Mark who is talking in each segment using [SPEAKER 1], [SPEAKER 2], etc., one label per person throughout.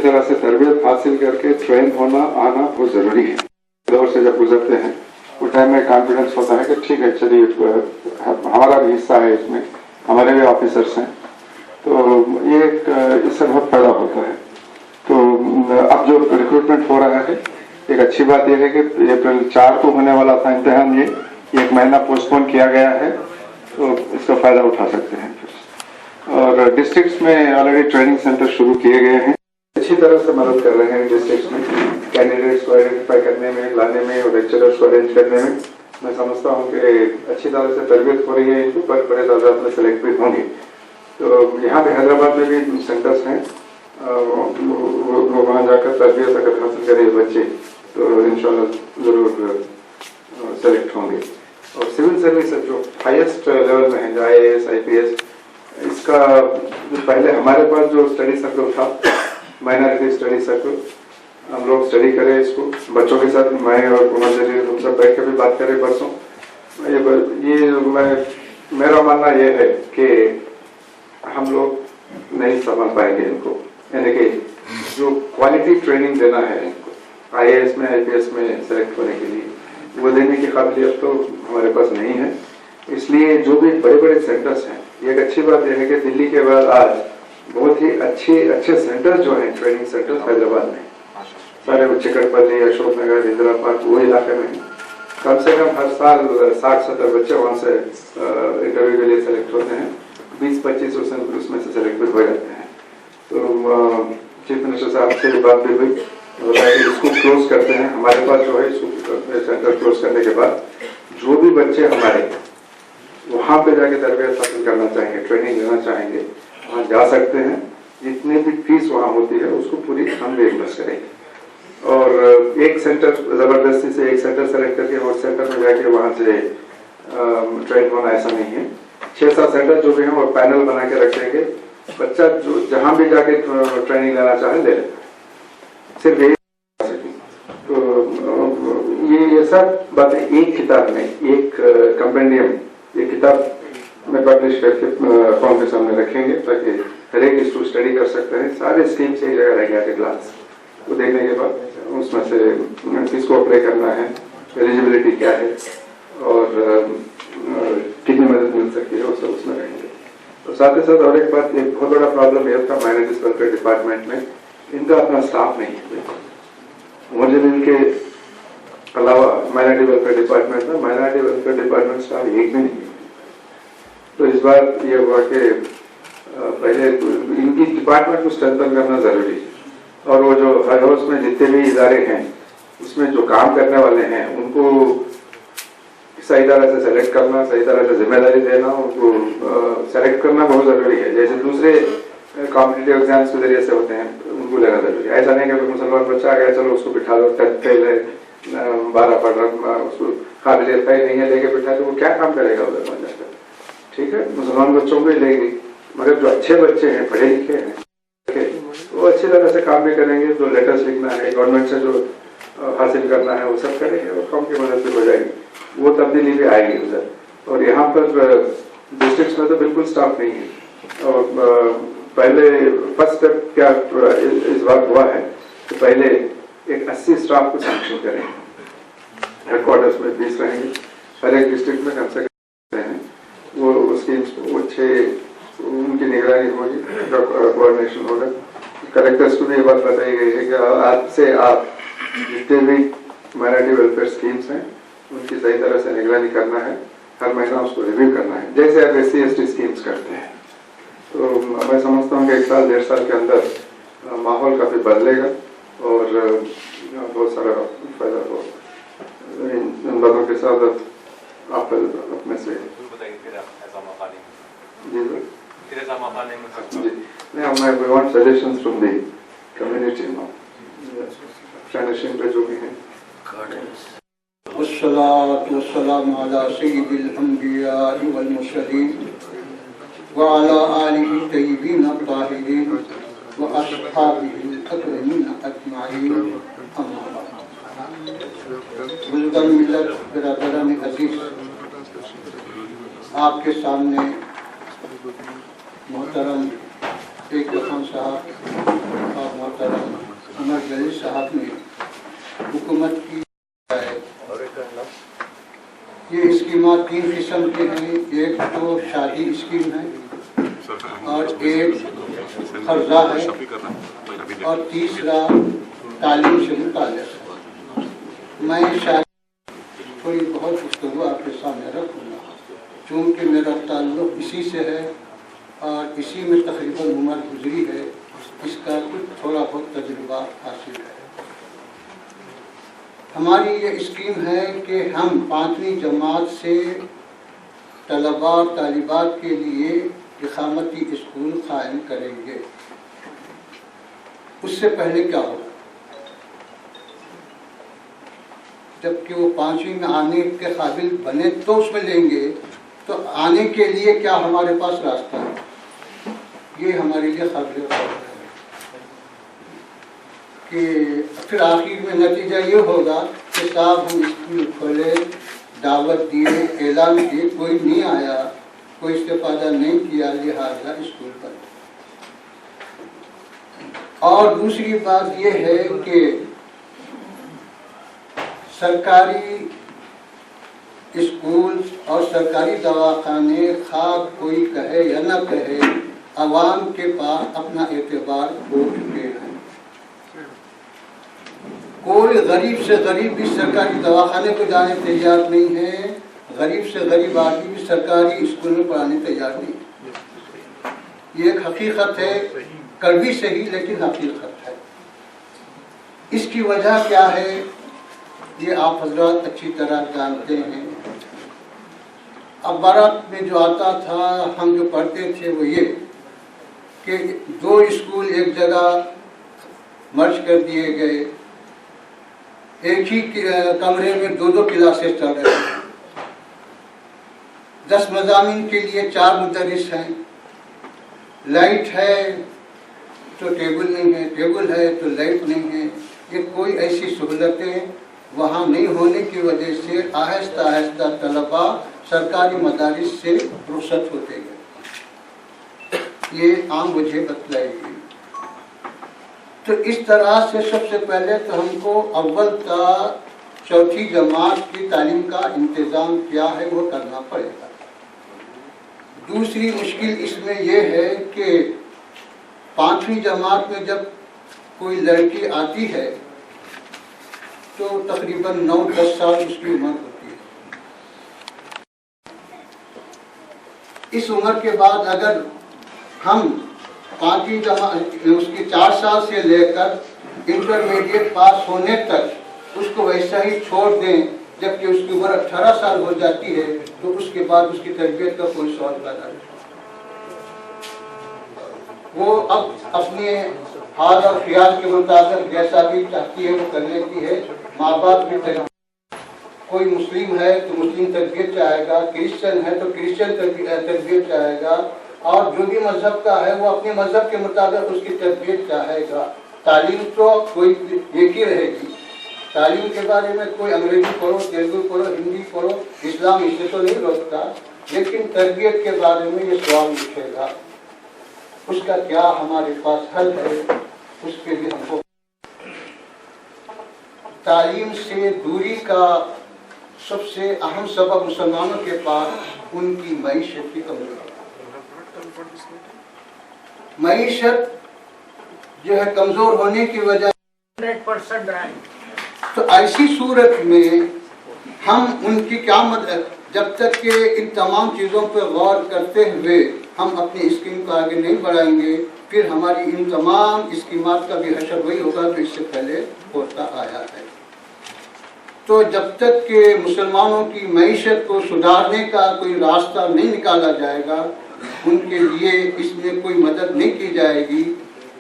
[SPEAKER 1] तरह से तरबियत हासिल करके ट्रेन होना आना बहुत ज़रूरी है। दौर से जब गुजरते हैं वो टाइम में कॉन्फिडेंस होता है कि ठीक है चलिए हमारा भी हिस्सा है इसमें, हमारे भी ऑफिसर्स हैं, तो ये इससे बहुत फायदा होता है। तो अब जो रिक्रूटमेंट हो रहा है, एक अच्छी बात यह है कि अप्रैल 4 को होने वाला था इम्तिहान, ये 1 महीना पोस्टपोन किया गया है, तो इसका फायदा उठा सकते हैं। और डिस्ट्रिक्ट्स में ऑलरेडी ट्रेनिंग सेंटर शुरू किए गए हैं, अच्छी तरह से मदद कर रहे हैं डिस्ट्रिक्ट्स में कैंडिडेट्स को आइडेंटिफाई करने में, लाने में और लेक्चरर्स को अरेंज करने में। मैं समझता हूँ कि अच्छी तरह से तरबियत हो रही है, इनको पर बड़े तादाद में सेलेक्ट भी होंगे। तो यहाँ पे हैदराबाद में भी सेंटर्स हैं, वो वहाँ जाकर तरबियत अगर हासिल करें बच्चे तो इंशाल्लाह ज़रूर सेलेक्ट होंगे। और सिविल सर्विस जो हाईएस्ट लेवल में है, IAS IPS, इसका जो पहले हमारे पास जो स्टडी सर्कल था, माइनॉरिटी स्टडी सर्कल, हम लोग स्टडी करें इसको बच्चों के साथ, मैं और उमर जलील हम सब बैठ कर भी बात करें परसों। मेरा मानना ये है कि हम लोग नहीं संभाल पाएंगे इनको, यानी कि जो क्वालिटी ट्रेनिंग देना है इनको IAS में IPS में सेलेक्ट होने के लिए, वो देने की काबिलियत तो हमारे पास नहीं है। इसलिए जो भी बड़े बड़े सेंटर्स हैं, एक अच्छी बात यह है कि दिल्ली के बाद आज बहुत ही अच्छे सेंटर्स जो हैं, ट्रेनिंग सेंटर्स हैदराबाद में सारे, चिकटपल्ली, अशोक नगर, इंदिरा पार्क, वो इलाके में कम से कम हर साल 60-70 बच्चे वहाँ से इंटरव्यू के लिए सेलेक्ट होते हैं, 20-25 उसमें से सेलेक्ट भी हो जाते हैं। तो चीफ मिनिस्टर साहब से बात भी हुई, इसको क्लोज करते हैं। हमारे पास जो है इसको सेंटर क्लोज करने के बाद जो भी बच्चे हमारे वहाँ पे जाके तरबियत हासिल करना चाहेंगे, ट्रेनिंग लेना चाहेंगे, वहाँ जा सकते हैं। जितनी भी फीस वहाँ होती है उसको पूरी हम रिइंबर्स करेंगे। और एक सेंटर जबरदस्ती से एक सेंटर सेलेक्ट करके और सेंटर में जाके वहाँ से ट्रेन होना ऐसा नहीं है। 6-7 सेंटर जो भी हैं वो पैनल बना के रखेंगे, बच्चा जो जहाँ भी जाके ट्रेनिंग लेना चाहे ले लेता है, सिर्फ यही। तो ये सब बातें एक किताब में, एक कंपेंडियम, ये किताब में पब्लिश करके कौन के सामने रखेंगे ताकि हर एक इसको स्टडी कर सकते हैं। सारे स्कीम्स एक जगह रह गया के क्लास वो देखने के बाद उसमें से किसको अप्लाई करना है, एलिजिबिलिटी क्या है और कितनी मदद मिल सकती है, वो सब उसमें रहेंगे। तो साथ ही साथ और एक बात, एक बहुत बड़ा प्रॉब्लम यह था माइनॉरिटीज वेलफेयर डिपार्टमेंट में, इनका अपना स्टाफ नहीं है। मुझे इनके अलावा माइनॉरिटी वेलफेयर डिपार्टमेंट में माइनॉरिटी वेलफेयर डिपार्टमेंट स्टाफ एक भी नहीं है। तो इस बार ये हुआ कि पहले इनकी डिपार्टमेंट को स्ट्रेंथन करना जरूरी है, और वो जो हर हाउस में जितने भी इदारे हैं उसमें जो काम करने वाले हैं उनको सही तरह से सेलेक्ट करना, सही तरह से जिम्मेदारी देना, उनको सेलेक्ट करना बहुत जरूरी है। जैसे दूसरे कॉम्पिटिटिव एग्जाम्स के जरिए से होते हैं, उनको लेना जरूरी है। ऐसा नहीं कि मुसलमान बच्चा आ गया चलो उसको बिठा दो, 10th फेल है, 12 पढ़ रहा, उसको काबिलियत नहीं है, लेके बिठा तो वो क्या काम करेगा उधर बन जाकर। ठीक है, मुसलमान बच्चों को ही लेगी, मगर जो अच्छे बच्चे हैं, पढ़े लिखे हैं, वो अच्छी तरह से काम भी करेंगे। जो लेटर्स लिखना है, गवर्नमेंट से जो हासिल करना है वो सब करेंगे और कौम की मदद भी हो जाएगी, वो तब्दीली भी आएगी उधर। और यहाँ पर डिस्ट्रिक्ट्स में तो बिल्कुल स्टाफ नहीं है। और पहले फर्स्ट स्टेप क्या इस बार हुआ है कि पहले एक 80 स्टाफ को सैंक्शन करेंगे, हेडक्वार्टर्स में 20 रहेंगे, हर एक डिस्ट्रिक्ट में कम से कम हैं वो स्कीम्स वो 6 उनकी निगरानी होगी, कोऑर्डिनेशन होगा। कलेक्टर्स को भी ये बात बताई गई है कि आज से आप जितने भी माइनॉरिटी वेलफेयर स्कीम्स हैं उनकी सही तरह से निगरानी करना है, हर महीना उसको रिव्यू करना है, जैसे आप SC ST स्कीम्स करते हैं। तो मैं समझता हूँ कि 1 साल 1.5 साल के अंदर माहौल काफी बदलेगा और बहुत सारा फायदा होगा। इन बातों के साथ आप अपने से we want suggestions from the community now. Finishing पे जो भी हैं।
[SPEAKER 2] वस्सलातु वस्सलामु अला सय्यिदिल अंबिया वल मुरसलीन व अला आलिहि तय्यिबीन अत्ताहिरीन व अस्हाबिहिल अकरमीन अजमाईन। अम्मा बाद। बुजुर्गान मिल्लत, बिरादरान अजीज, आपके सामने मोहतरम शेख खान साहब और मोहतरम उमर जलील साहब ने हुकूमत की है। ये स्कीमात 3 किस्म के हैं, एक तो शादी स्कीम है और एक कर्जा है और तीसरा तालीम से मुताल्लिक़ है। मैं शायद कोई बहुत गुफ्तगू आपके सामने रखूँगा, चूँकि मेरा ताल्लुक़ इसी से है और इसी में तकरीबन उम्र गुजरी है, इसका कुछ थोड़ा बहुत तजुर्बा हासिल है। हमारी ये स्कीम है कि हम 5वीं जमात से तलबा और तालिबात के लिए इक़ामती स्कूल कायम करेंगे। उससे पहले क्या होगा, जबकि वो 5वीं में आने के काबिल बने तो उसमें लेंगे, तो आने के लिए क्या हमारे पास रास्ता है, ये हमारे लिए काबिल है कि फिर आखिर में नतीजा ये होगा कि साहब हम स्कूल खोले, दावत दिए, ऐलान किए, कोई नहीं आया, कोई इस्तेफादा नहीं किया, लिहाजा स्कूल पर। और दूसरी बात ये है कि सरकारी स्कूल और सरकारी दवाखाने खा कोई कहे या न कहे, अवाम के पास अपना एतबार खो चुके हैं। कोई गरीब से गरीब भी सरकारी दवाखाने को जाने तैयार नहीं है, गरीब से गरीब आदमी भी सरकारी स्कूल में पढ़ाने तैयार नहीं है। ये एक हकीकत है, कड़वी सही लेकिन हकीकत है। इसकी वजह क्या है ये आप हजरात अच्छी तरह जानते हैं। अब भारत में जो आता था, हम जो पढ़ते थे वो ये कि 2 स्कूल एक जगह मर्ज कर दिए गए, एक ही कमरे में 2-2 क्लासेस चल रहे हैं, 10 मज़ामीन के लिए 4 मुदर्रिस हैं, लाइट है तो टेबल नहीं है, टेबल है तो लाइट नहीं है। ये कोई ऐसी सहूलतें वहाँ नहीं होने की वजह से आहिस्ता आहिस्ता तलबा सरकारी मदारिस से रुखसत होते गए। ये आम वजह बतलाई गई। तो इस तरह से सबसे पहले तो हमको अव्वल का 4थी जमात की तालीम का इंतज़ाम क्या है वो करना पड़ेगा। दूसरी मुश्किल इसमें यह है कि 5वीं जमात में जब कोई लड़की आती है तो तकरीबन 9-10 साल उसकी उम्र होती है। इस उम्र के बाद अगर हम 5वीं जमात उसकी 4 साल से लेकर इंटरमीडिएट पास होने तक उसको वैसा ही छोड़ दें, जबकि उसकी उम्र 18 साल हो जाती है, तो उसके बाद उसकी तरबियत का कोई सवाल पैदा नहीं। वो अब अपने हाल और ख्याल के मुताबिक जैसा भी चाहती है वो कर लेती है। माँ बाप भी कोई मुस्लिम है तो मुस्लिम तरबियत चाहेगा, क्रिश्चियन है तो क्रिश्चियन तरबियत चाहेगा, और जो भी मजहब का है वो अपने मजहब के मुताबिक उसकी तरबियत चाहेगा। तालीम तो कोई एक ही रहेगी। तालीम के बारे में कोई अंग्रेजी पढ़ो, तेलुगु पढ़ो, हिंदी पढ़ो, इस्लाम इसे तो नहीं रोकता, लेकिन तरबियत के बारे में ये सवाल उठेगा। उसका क्या हमारे पास हल है, उसके लिए हमको तालीम से दूरी का सबसे अहम सबब मुसलमानों के पास उनकी मईशत की कमजोरी। मईशत जो है कमजोर होने की वजह
[SPEAKER 3] 100%
[SPEAKER 2] तो ऐसी सूरत में हम उनकी क्या मदद, जब तक कि इन तमाम चीज़ों पर गौर करते हुए हम अपनी स्कीम को आगे नहीं बढ़ाएंगे, फिर हमारी इन तमाम स्कीमात का भी हशर वही होगा जो इससे पहले होता आया है। तो जब तक कि मुसलमानों की मईशत को सुधारने का कोई रास्ता नहीं निकाला जाएगा, उनके लिए इसमें कोई मदद नहीं की जाएगी,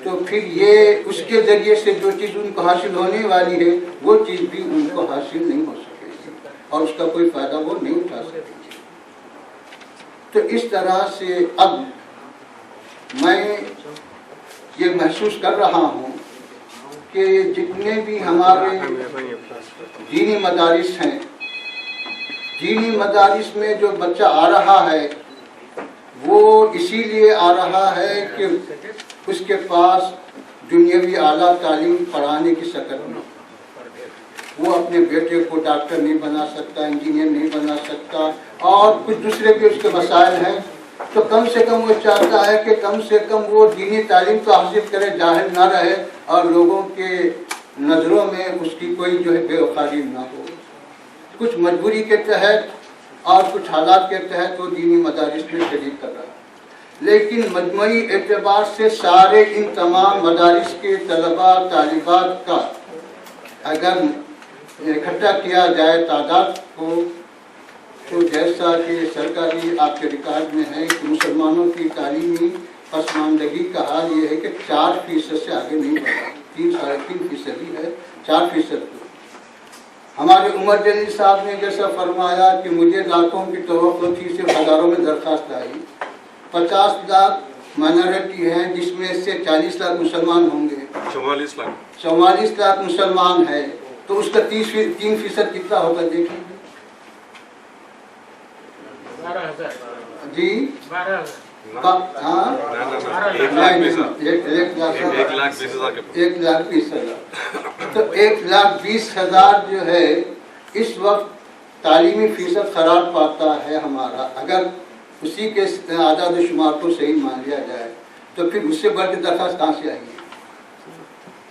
[SPEAKER 2] तो फिर ये उसके ज़रिए से जो चीज़ उनको हासिल होने वाली है वो चीज़ भी उनको हासिल नहीं हो सकेगी और उसका कोई फ़ायदा वो नहीं उठा सकेगी। तो इस तरह से अब मैं ये महसूस कर रहा हूँ कि जितने भी हमारे दीनी मदारिस हैं, दीनी मदारिस में जो बच्चा आ रहा है वो इसीलिए आ रहा है कि उसके पास दुनियावी आला तालीम पढ़ाने की शकल में। वो अपने बेटे को डॉक्टर नहीं बना सकता, इंजीनियर नहीं बना सकता, और कुछ दूसरे भी उसके मसाइल हैं, तो कम से कम वो चाहता है कि कम से कम वो दीनी तालीम तो हासिल करे, जाहिल ना रहे और लोगों के नज़रों में उसकी कोई जो है बेवफारी ना हो। कुछ मजबूरी के तहत और कुछ हालात के तहत वो दीनी मदारिस में शरीक कर रहा है, लेकिन मजमूई एतबार से सारे इन तमाम मदारिस के तलबा तालिबात का अगर इकट्ठा किया जाए तादाद को, तो जैसा कि सरकारी आपके रिकॉर्ड में है कि मुसलमानों की तालीमी पसमानदगी का हाल ये है कि 4% से आगे नहीं बढ़ा, 3-3.5% है, 4%। हमारे उमर जलील साहब ने जैसा फरमाया कि मुझे लाखों की तवक्को थी, सिर्फ हज़ारों में दरख्वास्त आई। 50 लाख माइनॉरिटी हैं, जिसमें से 40 लाख मुसलमान होंगे, 44 लाख मुसलमान है, तो उसका 3% कितना होगा देखिए जी। 1,20,000। तो 1,20,000 जो है इस वक्त तालीमी फीसद खराब पाता है हमारा। अगर उसी के आदाद शुमार को सही मान लिया जाए तो फिर उससे बढ़ के दरख्वास्त कहाँ से आएगी?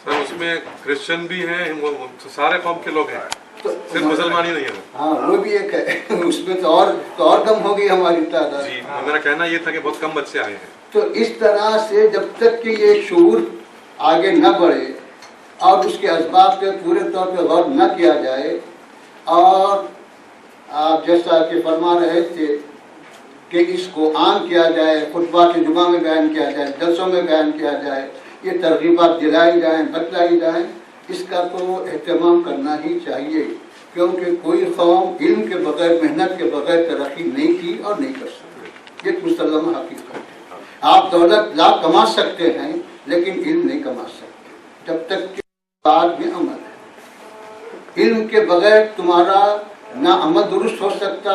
[SPEAKER 3] सर उसमें क्रिश्चियन भी हैं, वो सारे कौम के लोग हैं, तो सिर्फ मुसलमान ही नहीं है।
[SPEAKER 2] हाँ वो भी एक है उसमें तो और कम हो गई हमारी तादाद
[SPEAKER 3] जी। मेरा कहना ये था कि बहुत कम बच्चे आए हैं।
[SPEAKER 2] तो इस तरह से जब तक कि ये शऊर आगे न बढ़े और उसके असबाब पे पूरे तौर पे गौर न किया जाए, और आप जैसा कि फरमा रहे थे कि इसको आम किया जाए, खुतबा के जुमा में बयान किया जाए, जलसों में बयान किया जाए, ये तरगीबात दिलाई जाएँ, बतलाई जाएँ, इसका तो एहतमाम करना ही चाहिए, क्योंकि कोई कौम इल्म के बगैर, मेहनत के बगैर तरक्की नहीं की और नहीं कर सकती। ये मुसल्लम हकीकत है। आप दौलत लाभ कमा सकते हैं लेकिन इल्म नहीं कमा सकते जब तक कि बाद में अमल है। इल्म के बगैर तुम्हारा ना अमल दुरुस्त हो सकता,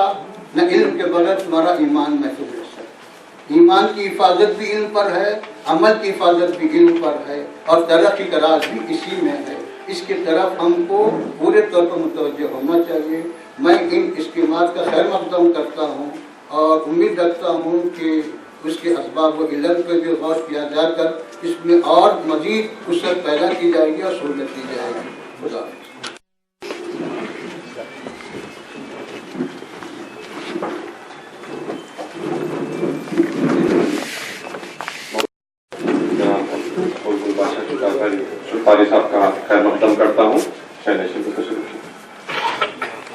[SPEAKER 2] न इल्म के बगैर तुम्हारा ईमान महफूज हो सकता। ईमान की हिफाजत भी इल्म पर है, अमल की हिफाजत भी इल्म पर है, और तरक्की का राज भी इसी में है। इसकी तरफ हमको पूरे तौर पर मुतवज्जह होना चाहिए। मैं इन स्कीमात का खैर मकदम करता हूँ और उम्मीद रखता हूँ कि उसके असबाब व इल्लत पर भी गौर किया जाकर इसमें और मजीद कुशल पैदा की जाएगी और सहूलत की जाएगी। खुदा
[SPEAKER 4] पारी साहब का खैर मकदम करता हूँ।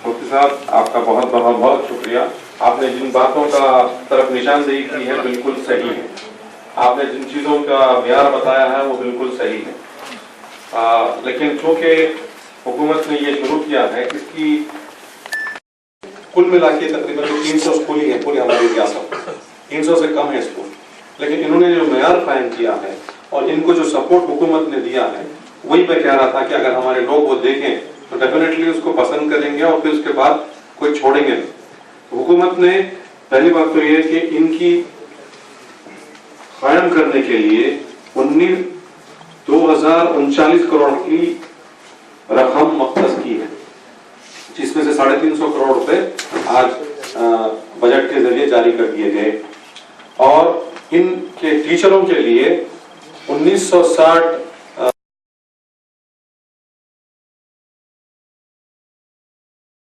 [SPEAKER 4] मुफ्ती साहब आपका बहुत बहुत बहुत शुक्रिया। आपने जिन बातों का तरफ निशानदेही की है बिल्कुल सही है, आपने जिन चीज़ों का म्यार बताया है वो बिल्कुल सही है, लेकिन चूँकि हुकूमत ने ये शुरू किया है, इसकी कुल मिला के तकरीबन 300 स्कूल ही है पूरी हमारी रियासत, 300 से कम है स्कूल, लेकिन इन्होंने जो म्यार कायम किया है और इनको जो सपोर्ट हुकूमत ने दिया है, वही मैं कह रहा था कि अगर हमारे लोग वो देखें तो डेफिनेटली उसको पसंद करेंगे और फिर उसके बाद कोई छोड़ेंगे नहीं। तो हुकूमत ने पहली बात तो ये कि इनकी कायम करने के लिए 2039 करोड़ की रकम मख्तस की है, जिसमें से 350 करोड़ रुपए आज बजट के जरिए जारी कर दिए गए, और इनके टीचरों के लिए 1960